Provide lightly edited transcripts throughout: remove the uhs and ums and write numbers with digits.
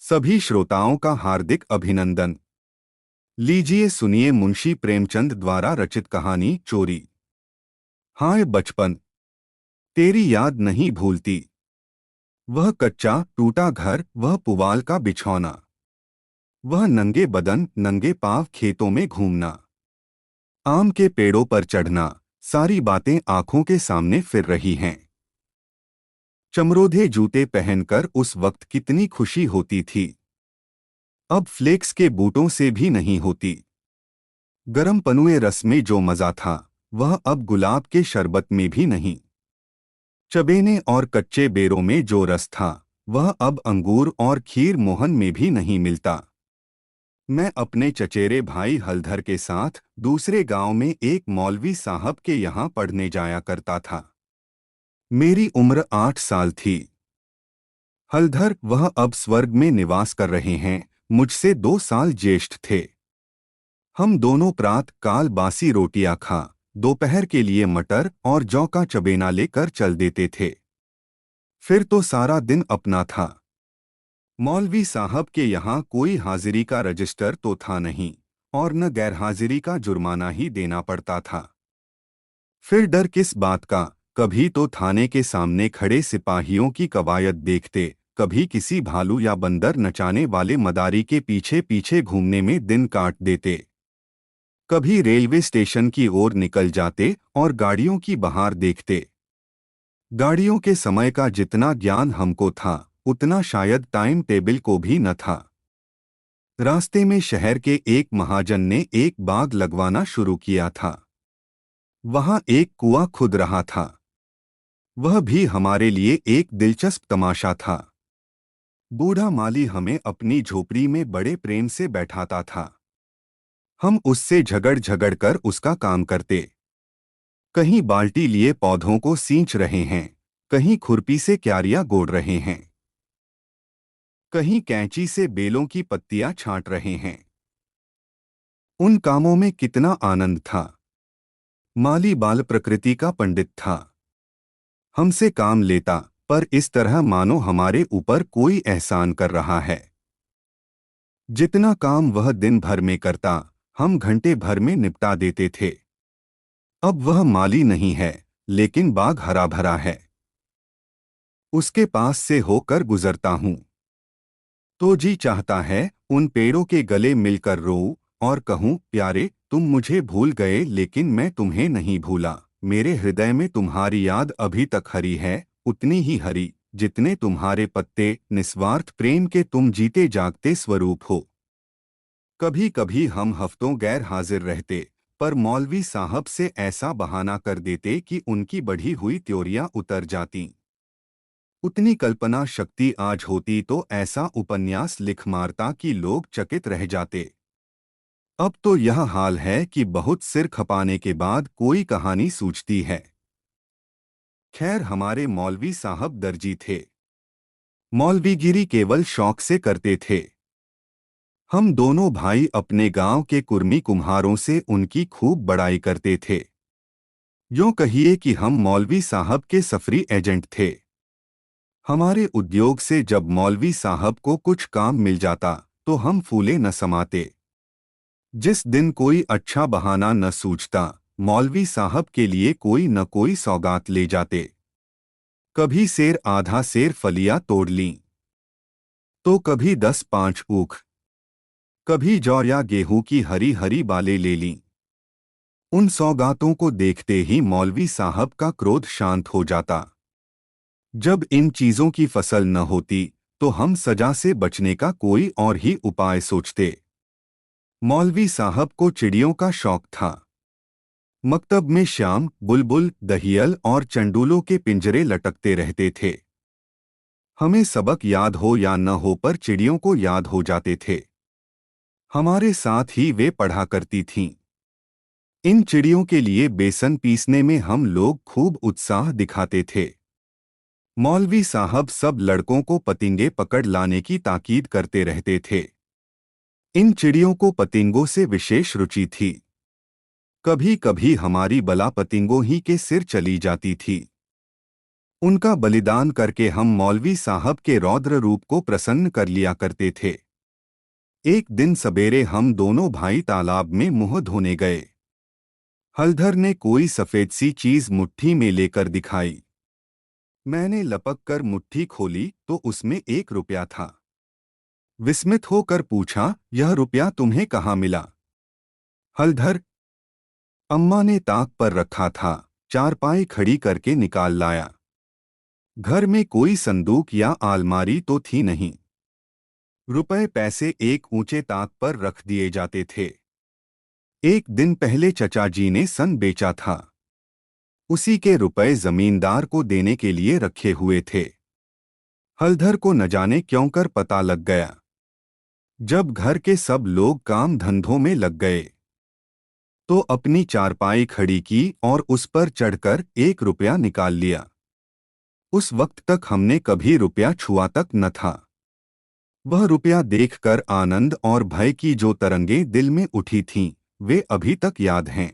सभी श्रोताओं का हार्दिक अभिनंदन। लीजिए सुनिए मुंशी प्रेमचंद द्वारा रचित कहानी चोरी। हाय बचपन, तेरी याद नहीं भूलती। वह कच्चा टूटा घर, वह पुवाल का बिछौना, वह नंगे बदन नंगे पांव खेतों में घूमना, आम के पेड़ों पर चढ़ना, सारी बातें आंखों के सामने फिर रही हैं। चमरोधे जूते पहनकर उस वक्त कितनी खुशी होती थी, अब फ्लेक्स के बूटों से भी नहीं होती। गरम पनुए रस में जो मजा था, वह अब गुलाब के शरबत में भी नहीं। चबेने और कच्चे बेरों में जो रस था, वह अब अंगूर और खीर मोहन में भी नहीं मिलता। मैं अपने चचेरे भाई हलधर के साथ दूसरे गांव में एक मौलवी साहब के यहाँ पढ़ने जाया करता था। मेरी उम्र 8 साल थी। हलधर वह अब स्वर्ग में निवास कर रहे हैं, मुझसे 2 साल ज्येष्ठ थे। हम दोनों प्रात काल बासी रोटियां खा दोपहर के लिए मटर और जौ का चबेना लेकर चल देते थे। फिर तो सारा दिन अपना था। मौलवी साहब के यहाँ कोई हाजिरी का रजिस्टर तो था नहीं, और न गैरहाजिरी का जुर्माना ही देना पड़ता था। फिर डर किस बात का, कभी तो थाने के सामने खड़े सिपाहियों की कवायद देखते, कभी किसी भालू या बंदर नचाने वाले मदारी के पीछे पीछे घूमने में दिन काट देते। कभी रेलवे स्टेशन की ओर निकल जाते और गाड़ियों की बहार देखते। गाड़ियों के समय का जितना ज्ञान हमको था, उतना शायद टाइम टेबल को भी न था। रास्ते में शहर के एक महाजन ने एक बाग लगवाना शुरू किया था। वहां एक कुआं खुद रहा था। वह भी हमारे लिए एक दिलचस्प तमाशा था। बूढ़ा माली हमें अपनी झोपड़ी में बड़े प्रेम से बैठाता था। हम उससे झगड़ झगड़ कर उसका काम करते। कहीं बाल्टी लिए पौधों को सींच रहे हैं, कहीं खुरपी से क्यारियां गोड़ रहे हैं, कहीं कैंची से बेलों की पत्तियां छांट रहे हैं। उन कामों में कितना आनंद था। माली बाल प्रकृति का पंडित था। हमसे काम लेता, पर इस तरह मानो हमारे ऊपर कोई एहसान कर रहा है। जितना काम वह दिन भर में करता, हम घंटे भर में निपटा देते थे। अब वह माली नहीं है, लेकिन बाग हरा भरा है। उसके पास से होकर गुजरता हूं तो जी चाहता है उन पेड़ों के गले मिलकर रोऊं और कहूं, प्यारे तुम मुझे भूल गए लेकिन मैं तुम्हें नहीं भूला। मेरे हृदय में तुम्हारी याद अभी तक हरी है, उतनी ही हरी जितने तुम्हारे पत्ते, निस्वार्थ प्रेम के तुम जीते जागते स्वरूप हो। कभी कभी हम हफ्तों गैर हाजिर रहते, पर मौलवी साहब से ऐसा बहाना कर देते कि उनकी बढ़ी हुई त्योरियां उतर जातीं। उतनी कल्पना शक्ति आज होती तो ऐसा उपन्यास लिख मारता कि लोग चकित रह जाते। अब तो यह हाल है कि बहुत सिर खपाने के बाद कोई कहानी सूझती है। खैर, हमारे मौलवी साहब दर्जी थे। मौलवीगिरी केवल शौक से करते थे। हम दोनों भाई अपने गांव के कुर्मी कुम्हारों से उनकी खूब बड़ाई करते थे। यूं कहिए कि हम मौलवी साहब के सफरी एजेंट थे। हमारे उद्योग से जब मौलवी साहब को कुछ काम मिल जाता, तो हम फूले न समाते। जिस दिन कोई अच्छा बहाना न सूझता, मौलवी साहब के लिए कोई न कोई सौगात ले जाते। कभी सेर आधा सेर फलियां तोड़ लीं, तो कभी 10-5 ऊख, कभी जौ या गेहूं की हरी हरी बालें ले लीं। उन सौगातों को देखते ही मौलवी साहब का क्रोध शांत हो जाता। जब इन चीजों की फसल न होती, तो हम सजा से बचने का कोई और ही उपाय सोचते। मौलवी साहब को चिड़ियों का शौक था। मकतब में श्याम, बुलबुल, दहियल और चंडूलों के पिंजरे लटकते रहते थे। हमें सबक याद हो या न हो, पर चिड़ियों को याद हो जाते थे। हमारे साथ ही वे पढ़ा करती थीं। इन चिड़ियों के लिए बेसन पीसने में हम लोग खूब उत्साह दिखाते थे। मौलवी साहब सब लड़कों को पतिंगे पकड़ लाने की ताकीद करते रहते थे। इन चिड़ियों को पतिंगों से विशेष रुचि थी। कभी कभी हमारी बला पतिंगों ही के सिर चली जाती थी। उनका बलिदान करके हम मौलवी साहब के रौद्र रूप को प्रसन्न कर लिया करते थे। एक दिन सवेरे हम दोनों भाई तालाब में मुंह धोने गए। हलधर ने कोई सफेद सी चीज मुट्ठी में लेकर दिखाई। मैंने लपक कर मुट्ठी खोली तो उसमें 1 रुपया था। विस्मित होकर पूछा, यह रुपया तुम्हें कहाँ मिला? हलधर, अम्मा ने ताक पर रखा था, चारपाई खड़ी करके निकाल लाया। घर में कोई संदूक या आलमारी तो थी नहीं। रुपए पैसे एक ऊंचे ताक पर रख दिए जाते थे। एक दिन पहले चचा जी ने सन बेचा था। उसी के रुपए जमींदार को देने के लिए रखे हुए थे। हलधर को न जाने क्यों कर पता लग गया। जब घर के सब लोग काम धंधों में लग गए तो अपनी चारपाई खड़ी की और उस पर चढ़कर 1 रुपया निकाल लिया। उस वक्त तक हमने कभी रुपया छुआ तक न था। वह रुपया देखकर आनंद और भय की जो तरंगें दिल में उठी थीं, वे अभी तक याद हैं।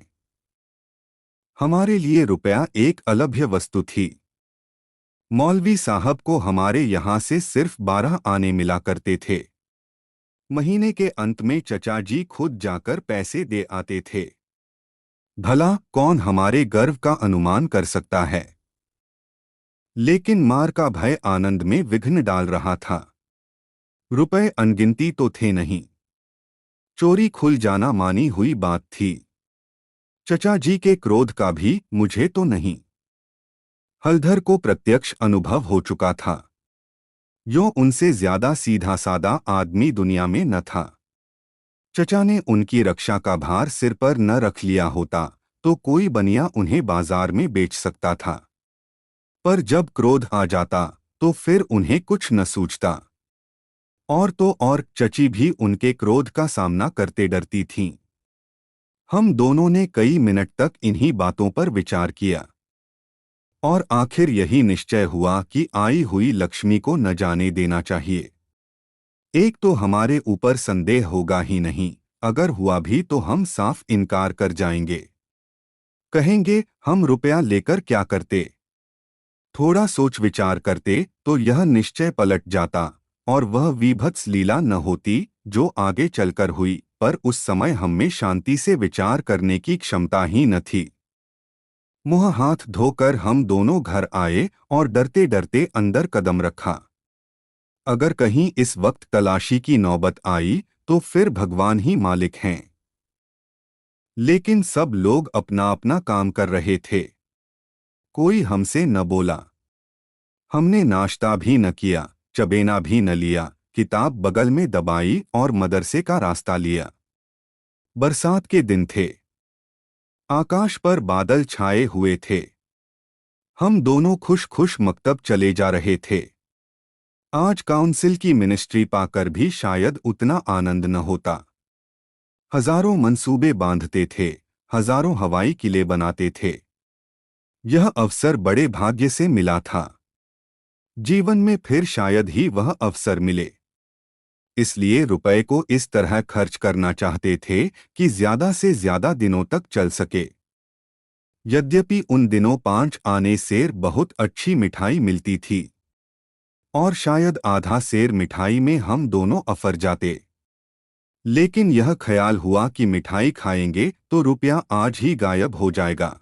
हमारे लिए रुपया एक अलभ्य वस्तु थी। मौलवी साहब को हमारे यहाँ से सिर्फ 12 आने मिला करते थे। महीने के अंत में चचा जी खुद जाकर पैसे दे आते थे। भला कौन हमारे गर्व का अनुमान कर सकता है? लेकिन मार का भय आनंद में विघ्न डाल रहा था। रुपए अनगिनती तो थे नहीं। चोरी खुल जाना मानी हुई बात थी। चचा जी के क्रोध का भी मुझे तो नहीं, हलधर को प्रत्यक्ष अनुभव हो चुका था। यो उनसे ज्यादा सीधा सादा आदमी दुनिया में न था। चचा ने उनकी रक्षा का भार सिर पर न रख लिया होता तो कोई बनिया उन्हें बाजार में बेच सकता था। पर जब क्रोध आ जाता तो फिर उन्हें कुछ न सूझता। और तो और चची भी उनके क्रोध का सामना करते डरती थीं। हम दोनों ने कई मिनट तक इन्हीं बातों पर विचार किया और आखिर यही निश्चय हुआ कि आई हुई लक्ष्मी को न जाने देना चाहिए। एक तो हमारे ऊपर संदेह होगा ही नहीं, अगर हुआ भी तो हम साफ इनकार कर जाएंगे। कहेंगे हम रुपया लेकर क्या करते। थोड़ा सोच विचार करते तो यह निश्चय पलट जाता और वह वीभत्स लीला न होती जो आगे चलकर हुई, पर उस समय हम में शांति से विचार करने की क्षमता ही न थी। मुंह हाथ धोकर हम दोनों घर आए और डरते डरते अंदर कदम रखा। अगर कहीं इस वक्त तलाशी की नौबत आई तो फिर भगवान ही मालिक हैं। लेकिन सब लोग अपना अपना काम कर रहे थे। कोई हमसे न बोला। हमने नाश्ता भी न किया, चबेना भी न लिया, किताब बगल में दबाई और मदरसे का रास्ता लिया। बरसात के दिन थे। आकाश पर बादल छाए हुए थे। हम दोनों खुश खुश मकतब चले जा रहे थे। आज काउंसिल की मिनिस्ट्री पाकर भी शायद उतना आनंद न होता। हजारों मंसूबे बांधते थे, हजारों हवाई किले बनाते थे। यह अवसर बड़े भाग्य से मिला था। जीवन में फिर शायद ही वह अवसर मिले। इसलिए रुपए को इस तरह खर्च करना चाहते थे कि ज्यादा से ज्यादा दिनों तक चल सके। यद्यपि उन दिनों 5 आने सेर बहुत अच्छी मिठाई मिलती थी और शायद आधा सेर मिठाई में हम दोनों अफर जाते। लेकिन यह ख्याल हुआ कि मिठाई खाएंगे तो रुपया आज ही गायब हो जाएगा।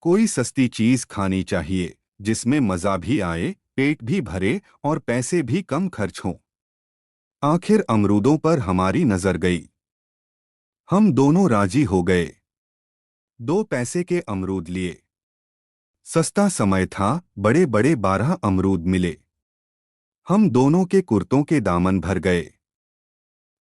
कोई सस्ती चीज खानी चाहिए जिसमें मजा भी आए, पेट भी भरे और पैसे भी कम खर्च हों। आखिर अमरूदों पर हमारी नजर गई। हम दोनों राजी हो गए। 2 पैसे के अमरूद लिए। सस्ता समय था, बड़े बड़े 12 अमरूद मिले। हम दोनों के कुर्तों के दामन भर गए।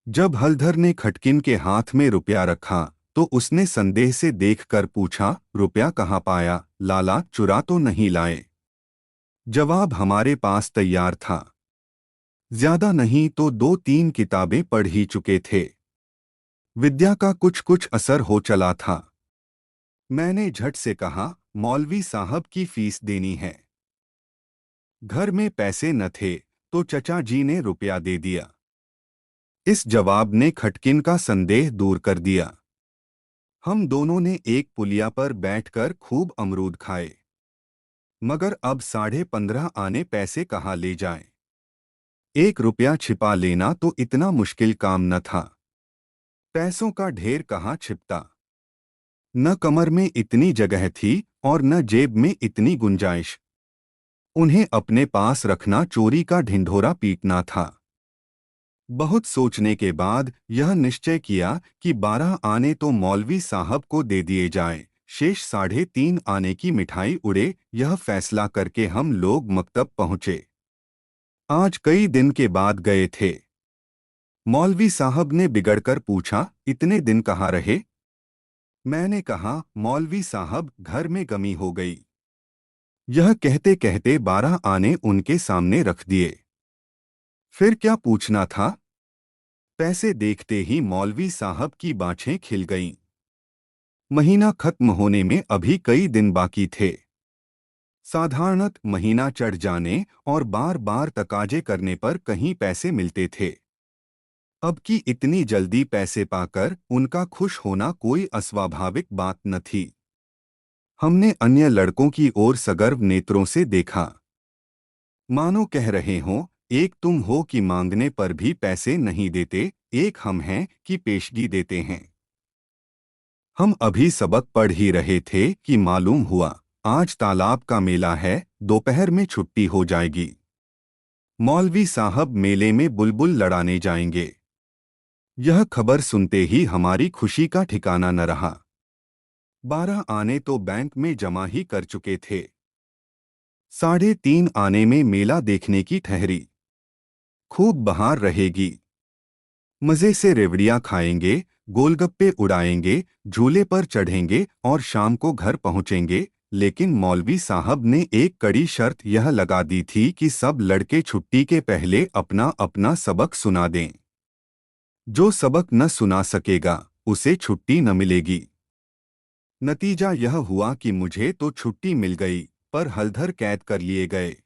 जब हलधर ने खटकिन के हाथ में रुपया रखा तो उसने संदेह से देखकर पूछा, रुपया कहाँ पाया लाला, चुरा तो नहीं लाए? जवाब हमारे पास तैयार था। ज्यादा नहीं तो 2-3 किताबें पढ़ ही चुके थे। विद्या का कुछ कुछ असर हो चला था। मैंने झट से कहा, मौलवी साहब की फीस देनी है। घर में पैसे न थे तो चचा जी ने रुपया दे दिया। इस जवाब ने खटकिन का संदेह दूर कर दिया। हम दोनों ने एक पुलिया पर बैठकर खूब अमरूद खाए। मगर अब 15.5 आने पैसे कहाँ ले जाएं? 1 रुपया छिपा लेना तो इतना मुश्किल काम न था। पैसों का ढेर कहाँ छिपता? न कमर में इतनी जगह थी और न जेब में इतनी गुंजाइश। उन्हें अपने पास रखना चोरी का ढिंढोरा पीटना था। बहुत सोचने के बाद यह निश्चय किया कि 12 आने तो मौलवी साहब को दे दिए जाएं, शेष 3.5 आने की मिठाई उड़े। यह फैसला करके हम लोग मकतब पहुंचे। आज कई दिन के बाद गए थे। मौलवी साहब ने बिगड़कर पूछा, इतने दिन कहाँ रहे? मैंने कहा, मौलवी साहब घर में गमी हो गई। यह कहते कहते 12 आने उनके सामने रख दिए। फिर क्या पूछना था? पैसे देखते ही मौलवी साहब की बाछें खिल गईं। महीना खत्म होने में अभी कई दिन बाकी थे। साधारणत महीना चढ़ जाने और बार बार तकाजे करने पर कहीं पैसे मिलते थे। अब की इतनी जल्दी पैसे पाकर उनका खुश होना कोई अस्वाभाविक बात न थी। हमने अन्य लड़कों की ओर सगर्व नेत्रों से देखा, मानो कह रहे हों, एक तुम हो कि मांगने पर भी पैसे नहीं देते, एक हम हैं कि पेशगी देते हैं। हम अभी सबक पढ़ ही रहे थे कि मालूम हुआ, आज तालाब का मेला है, दोपहर में छुट्टी हो जाएगी। मौलवी साहब मेले में बुलबुल लड़ाने जाएंगे। यह खबर सुनते ही हमारी खुशी का ठिकाना न रहा। 12 आने तो बैंक में जमा ही कर चुके थे। 3.5 आने में मेला देखने की ठहरी। खूब बहार रहेगी। मजे से रेवड़ियाँ खाएंगे, गोलगप्पे उड़ाएंगे, झूले पर चढ़ेंगे और शाम को घर पहुंचेंगे। लेकिन मौलवी साहब ने एक कड़ी शर्त यह लगा दी थी कि सब लड़के छुट्टी के पहले अपना अपना सबक सुना दें। जो सबक न सुना सकेगा उसे छुट्टी न मिलेगी। नतीजा यह हुआ कि मुझे तो छुट्टी मिल गई, पर हलधर कैद कर लिए गए।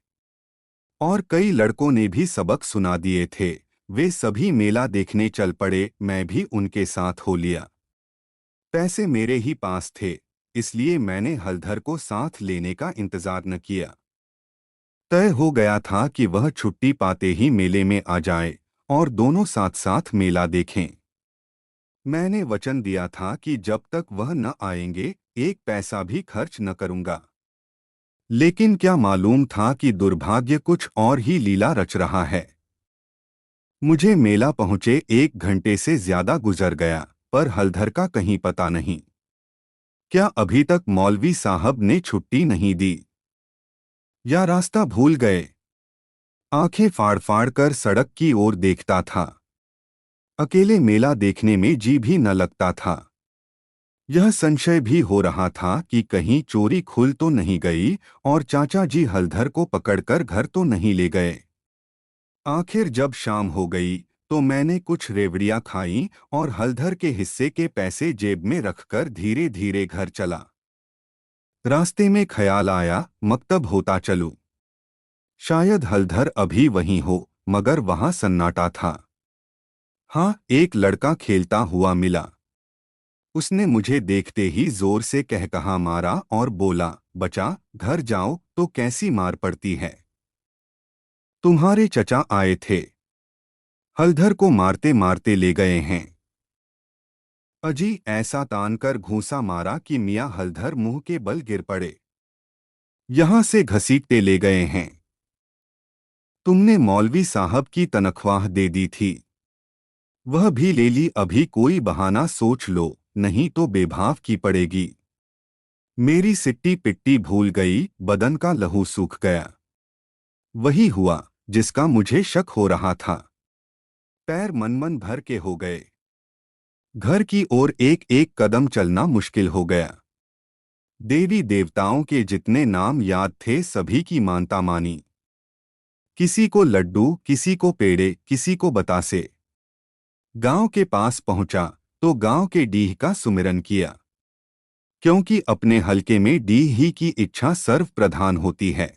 और कई लड़कों ने भी सबक सुना दिए थे। वे सभी मेला देखने चल पड़े, मैं भी उनके साथ हो लिया। पैसे मेरे ही पास थे, इसलिए मैंने हलधर को साथ लेने का इंतजार न किया। तय हो गया था कि वह छुट्टी पाते ही मेले में आ जाए और दोनों साथ साथ मेला देखें। मैंने वचन दिया था कि जब तक वह न आएंगे, एक पैसा भी खर्च न करूंगा। लेकिन क्या मालूम था कि दुर्भाग्य कुछ और ही लीला रच रहा है। मुझे मेला पहुंचे 1 घंटे से ज्यादा गुजर गया, पर हलधर का कहीं पता नहीं। क्या अभी तक मौलवी साहब ने छुट्टी नहीं दी? या रास्ता भूल गए? आंखें फाड़ फाड़ कर सड़क की ओर देखता था। अकेले मेला देखने में जी भी न लगता था। यह संशय भी हो रहा था कि कहीं चोरी खुल तो नहीं गई और चाचा जी हलधर को पकड़कर घर तो नहीं ले गए। आखिर जब शाम हो गई तो मैंने कुछ रेवड़ियाँ खाईं और हलधर के हिस्से के पैसे जेब में रखकर धीरे धीरे घर चला। रास्ते में ख्याल आया, मकतब होता चलूं। शायद हलधर अभी वहीं हो, मगर वहां सन्नाटा था। हाँ, एक लड़का खेलता हुआ मिला। उसने मुझे देखते ही जोर से कहकहा मारा और बोला, बचा, घर जाओ तो कैसी मार पड़ती है। तुम्हारे चचा आए थे, हलधर को मारते मारते ले गए हैं। अजी ऐसा तानकर घूंसा मारा कि मियाँ हलधर मुंह के बल गिर पड़े। यहां से घसीटते ले गए हैं। तुमने मौलवी साहब की तनख्वाह दे दी थी, वह भी ले ली। अभी कोई बहाना सोच लो, नहीं तो बेभाव की पड़ेगी। मेरी सिट्टी पिट्टी भूल गई, बदन का लहू सूख गया। वही हुआ जिसका मुझे शक हो रहा था। पैर मन भर के हो गए। घर की ओर एक एक कदम चलना मुश्किल हो गया। देवी देवताओं के जितने नाम याद थे सभी की मानता मानी। किसी को लड्डू, किसी को पेड़े, किसी को बतासे। गांव के पास पहुंचा तो गांव के डीह का सुमिरन किया, क्योंकि अपने हलके में डीह ही की इच्छा सर्व प्रधान होती है।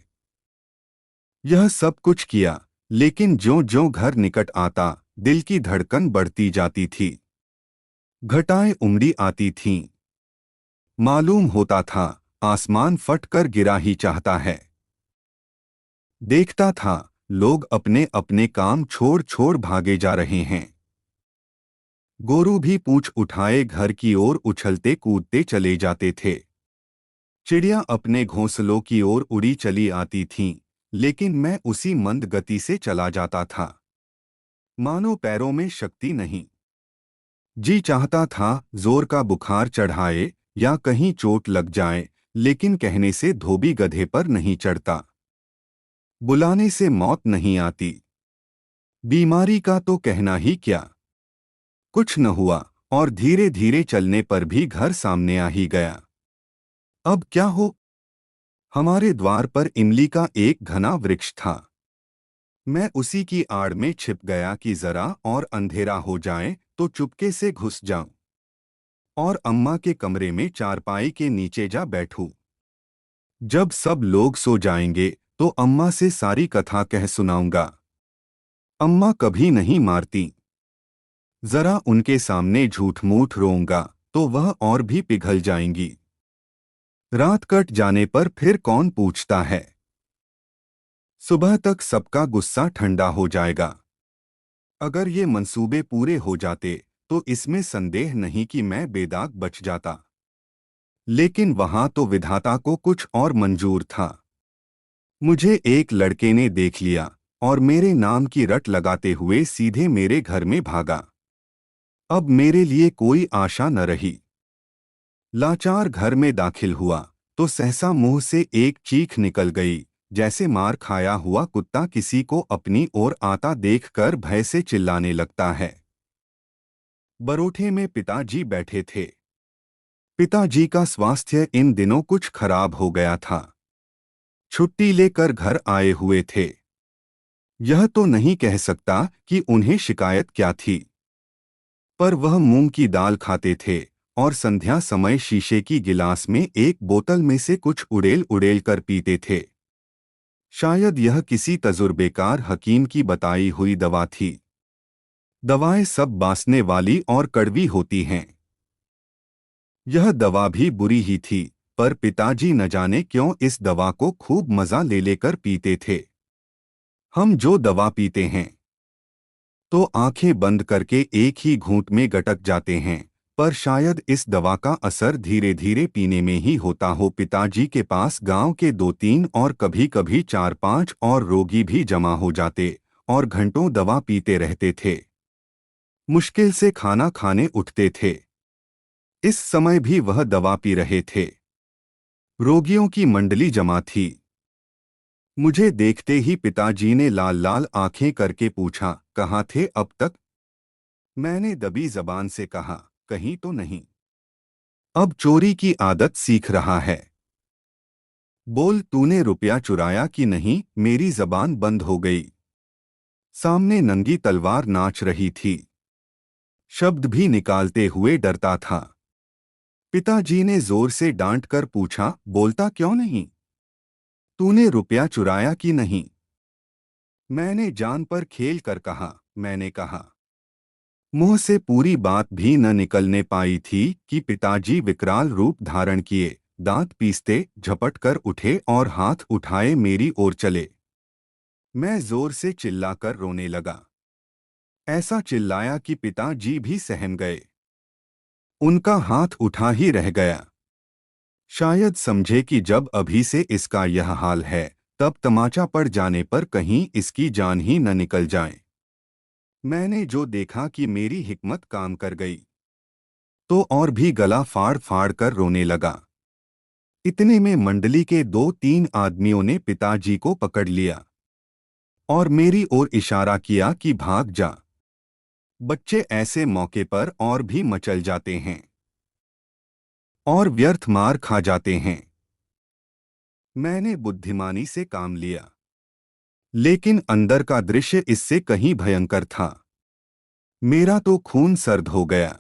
यह सब कुछ किया, लेकिन ज्यों-ज्यों घर निकट आता, दिल की धड़कन बढ़ती जाती थी। घटाएं उमड़ी आती थीं। मालूम होता था, आसमान फट कर गिरा ही चाहता है। देखता था लोग अपने अपने काम छोड़ छोड़ भागे जा रहे हैं। गोरू भी पूंछ उठाए घर की ओर उछलते कूदते चले जाते थे। चिड़िया अपने घोंसलों की ओर उड़ी चली आती थीं, लेकिन मैं उसी मंद गति से चला जाता था, मानो पैरों में शक्ति नहीं। जी चाहता था जोर का बुखार चढ़ाए या कहीं चोट लग जाए, लेकिन कहने से धोबी गधे पर नहीं चढ़ता, बुलाने से मौत नहीं आती। बीमारी का तो कहना ही क्या। कुछ न हुआ और धीरे धीरे चलने पर भी घर सामने आ ही गया। अब क्या हो। हमारे द्वार पर इमली का एक घना वृक्ष था। मैं उसी की आड़ में छिप गया कि जरा और अंधेरा हो जाए तो चुपके से घुस जाऊं और अम्मा के कमरे में चारपाई के नीचे जा बैठूं। जब सब लोग सो जाएंगे तो अम्मा से सारी कथा कह सुनाऊंगा। अम्मा कभी नहीं मारती। जरा उनके सामने झूठ मूठ रोऊंगा तो वह और भी पिघल जाएंगी। रात कट जाने पर फिर कौन पूछता है। सुबह तक सबका गुस्सा ठंडा हो जाएगा। अगर ये मंसूबे पूरे हो जाते तो इसमें संदेह नहीं कि मैं बेदाग बच जाता। लेकिन वहां तो विधाता को कुछ और मंजूर था। मुझे एक लड़के ने देख लिया और मेरे नाम की रट लगाते हुए सीधे मेरे घर में भागा। अब मेरे लिए कोई आशा न रही। लाचार घर में दाखिल हुआ तो सहसा मुंह से एक चीख निकल गई, जैसे मार खाया हुआ कुत्ता किसी को अपनी ओर आता देखकर भय से चिल्लाने लगता है। बरोठे में पिताजी बैठे थे। पिताजी का स्वास्थ्य इन दिनों कुछ खराब हो गया था। छुट्टी लेकर घर आए हुए थे। यह तो नहीं कह सकता कि उन्हें शिकायत क्या थी, पर वह मूंग की दाल खाते थे और संध्या समय शीशे की गिलास में एक बोतल में से कुछ उड़ेल उड़ेल कर पीते थे। शायद यह किसी तजुर्बेकार हकीम की बताई हुई दवा थी। दवाएं सब बासने वाली और कड़वी होती हैं। यह दवा भी बुरी ही थी, पर पिताजी न जाने क्यों इस दवा को खूब मजा ले लेकर पीते थे। हम जो दवा पीते हैं तो आंखें बंद करके एक ही घूंट में गटक जाते हैं, पर शायद इस दवा का असर धीरे धीरे पीने में ही होता हो। पिताजी के पास गांव के 2-3 और कभी कभी 4-5 और रोगी भी जमा हो जाते और घंटों दवा पीते रहते थे। मुश्किल से खाना खाने उठते थे। इस समय भी वह दवा पी रहे थे। रोगियों की मंडली जमा थी। मुझे देखते ही पिताजी ने लाल लाल आंखें करके पूछा, कहाँ थे अब तक? मैंने दबी जबान से कहा, कहीं तो नहीं। अब चोरी की आदत सीख रहा है। बोल, तूने रुपया चुराया कि नहीं? मेरी जबान बंद हो गई। सामने नंगी तलवार नाच रही थी। शब्द भी निकालते हुए डरता था। पिताजी ने जोर से डांट कर पूछा, बोलता क्यों नहीं? तूने रुपया चुराया कि नहीं? मैंने जान पर खेल कर कहा, मैंने कहा। मुंह से पूरी बात भी न निकलने पाई थी कि पिताजी विकराल रूप धारण किए, दांत पीसते झपट कर उठे और हाथ उठाए मेरी ओर चले। मैं जोर से चिल्लाकर रोने लगा। ऐसा चिल्लाया कि पिताजी भी सहम गए। उनका हाथ उठा ही रह गया। शायद समझे कि जब अभी से इसका यह हाल है, तब तमाचा पड़ जाने पर कहीं इसकी जान ही न निकल जाए। मैंने जो देखा कि मेरी हिकमत काम कर गई, तो और भी गला फाड़ फाड़ कर रोने लगा। इतने में मंडली के 2-3 आदमियों ने पिताजी को पकड़ लिया और मेरी ओर इशारा किया कि भाग जा। बच्चे ऐसे मौके पर और भी मचल जाते हैं और व्यर्थ मार खा जाते हैं। मैंने बुद्धिमानी से काम लिया, लेकिन अंदर का दृश्य इससे कहीं भयंकर था। मेरा तो खून सर्द हो गया।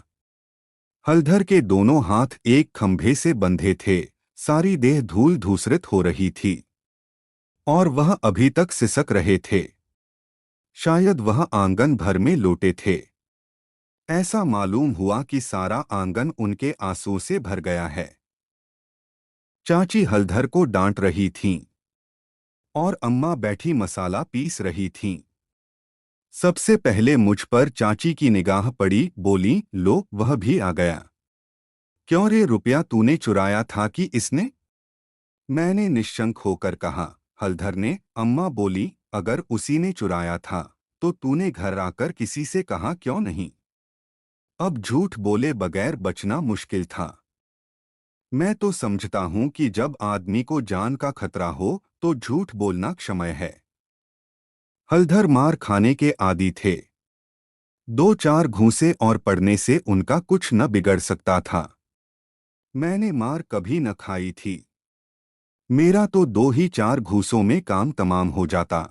हलधर के दोनों हाथ एक खंभे से बंधे थे, सारी देह धूल धूसरित हो रही थी और वह अभी तक सिसक रहे थे। शायद वह आंगन भर में लोटे थे। ऐसा मालूम हुआ कि सारा आंगन उनके आंसू से भर गया है। चाची हलधर को डांट रही थीं। और अम्मा बैठी मसाला पीस रही थीं। सबसे पहले मुझ पर चाची की निगाह पड़ी, बोली, लो वह भी आ गया। क्यों रे, रुपया तूने चुराया था कि इसने? मैंने निश्शंक होकर कहा। हलधर ने। अम्मा बोली, अगर उसी ने चुराया था तो तूने घर आकर किसी से कहा क्यों नहीं? अब झूठ बोले बगैर बचना मुश्किल था। मैं तो समझता हूं कि जब आदमी को जान का खतरा हो तो झूठ बोलना क्षम्य है। हलधर मार खाने के आदी थे। दो चार घूंसे और पड़ने से उनका कुछ न बिगड़ सकता था। मैंने मार कभी न खाई थी। मेरा तो दो ही चार घूंसों में काम तमाम हो जाता।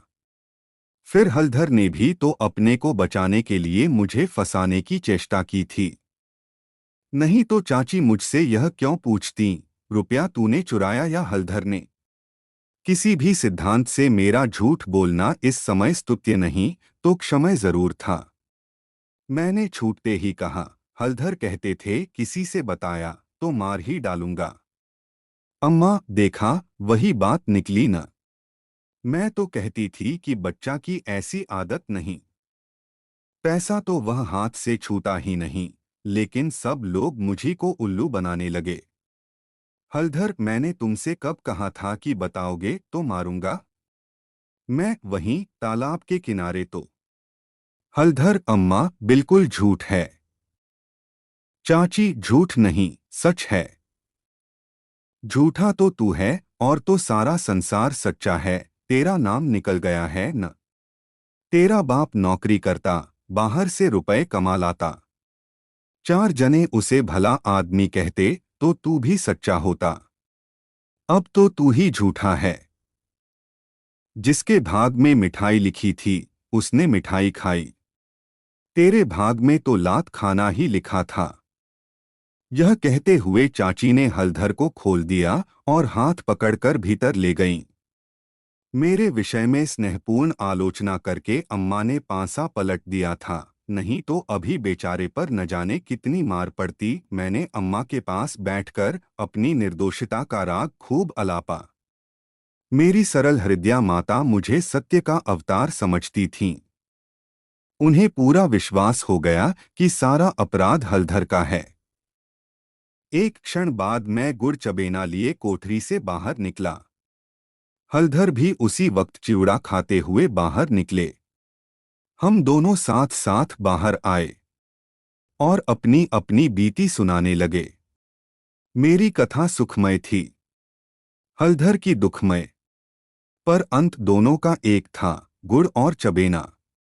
फिर हलधर ने भी तो अपने को बचाने के लिए मुझे फंसाने की चेष्टा की थी। नहीं तो चाची मुझसे यह क्यों पूछती, रुपया तूने चुराया या हलधर ने? किसी भी सिद्धांत से मेरा झूठ बोलना इस समय स्तुत्य नहीं तो क्षम्य जरूर था। मैंने छूटते ही कहा, हलधर कहते थे किसी से बताया तो मार ही डालूंगा। अम्मा, देखा, वही बात निकली न। मैं तो कहती थी कि बच्चा की ऐसी आदत नहीं। पैसा तो वह हाथ से छूता ही नहीं, लेकिन सब लोग मुझी को उल्लू बनाने लगे। हलधर, मैंने तुमसे कब कहा था कि बताओगे तो मारूंगा? मैं वहीं तालाब के किनारे तो। हलधर, अम्मा, बिल्कुल झूठ है। चाची, झूठ नहीं, सच है। झूठा तो तू है और तो सारा संसार सच्चा है। तेरा नाम निकल गया है न। तेरा बाप नौकरी करता, बाहर से रुपए कमा लाता। चार जने उसे भला आदमी कहते तो तू भी सच्चा होता। अब तो तू ही झूठा है। जिसके भाग में मिठाई लिखी थी उसने मिठाई खाई। तेरे भाग में तो लात खाना ही लिखा था। यह कहते हुए चाची ने हलधर को खोल दिया और हाथ पकड़कर भीतर ले गईं। मेरे विषय में स्नेहपूर्ण आलोचना करके अम्मा ने पांसा पलट दिया था, नहीं तो अभी बेचारे पर न जाने कितनी मार पड़ती। मैंने अम्मा के पास बैठकर अपनी निर्दोषिता का राग खूब अलापा। मेरी सरल हृदया माता मुझे सत्य का अवतार समझती थीं। उन्हें पूरा विश्वास हो गया कि सारा अपराध हलधर का है। एक क्षण बाद मैं गुड़ चबेना लिए कोठरी से बाहर निकला। हलधर भी उसी वक्त चिवड़ा खाते हुए बाहर निकले। हम दोनों साथ साथ बाहर आए और अपनी अपनी बीती सुनाने लगे। मेरी कथा सुखमय थी, हलधर की दुखमय, पर अंत दोनों का एक था, गुड़ और चबेना।